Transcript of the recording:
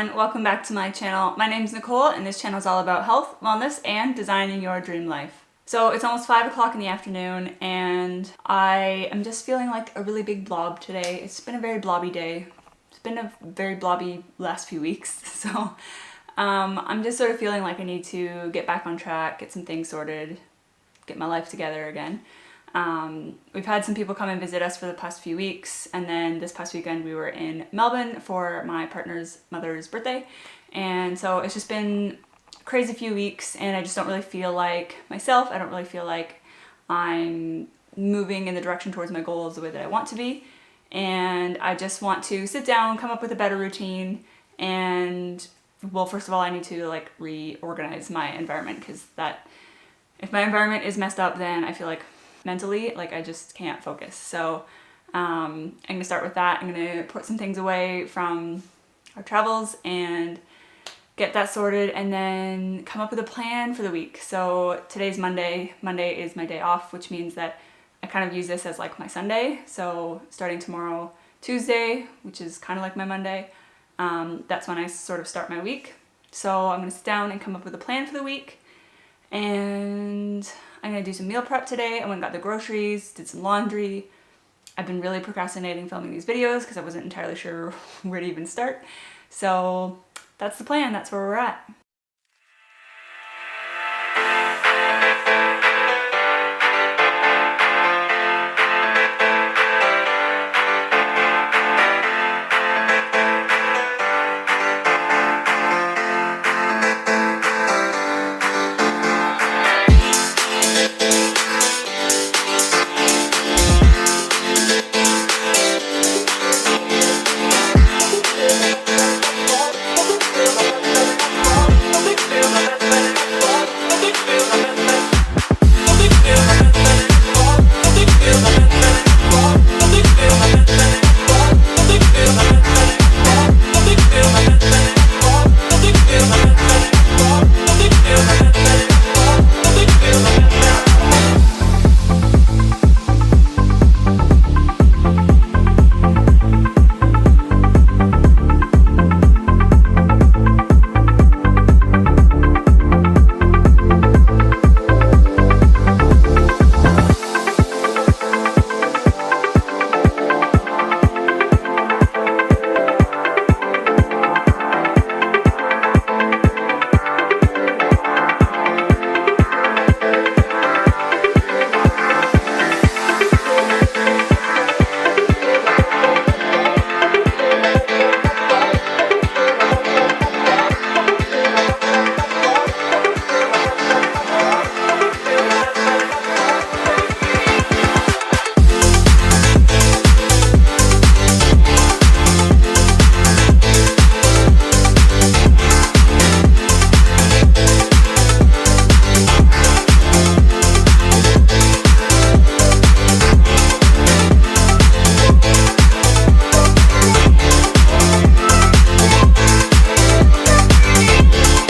everyone, welcome back to my channel. My name's Nicole and this channel is all about health, wellness, and designing your dream life. So it's almost 5 o'clock in the afternoon and I am just feeling like a really big blob today. It's been a very blobby day. It's been a very blobby last few weeks, so I'm just sort of feeling like I need to get back on track, get some things sorted, get my life together again. We've had some people come and visit us for the past few weeks, and then this past weekend we were in Melbourne for my partner's mother's birthday, and so it's just been a crazy few weeks and I just don't really feel like myself. I don't really feel like I'm moving in the direction towards my goals the way that I want to be, and I just want to sit down, come up with a better routine, and well, first of all I need to like reorganize my environment, because that if my environment is messed up then I feel like mentally, like I just can't focus. So I'm gonna start with that. I'm gonna put some things away from our travels and get that sorted, and then come up with a plan for the week. So today's Monday. Monday is my day off, which means that I kind of use this as like my Sunday. So starting tomorrow, Tuesday, which is kind of like my Monday, that's when I sort of start my week. So I'm gonna sit down and come up with a plan for the week, and I'm gonna do some meal prep today. I went and got the groceries, did some laundry. I've been really procrastinating filming these videos because I wasn't entirely sure where to even start. So that's the plan, that's where we're at.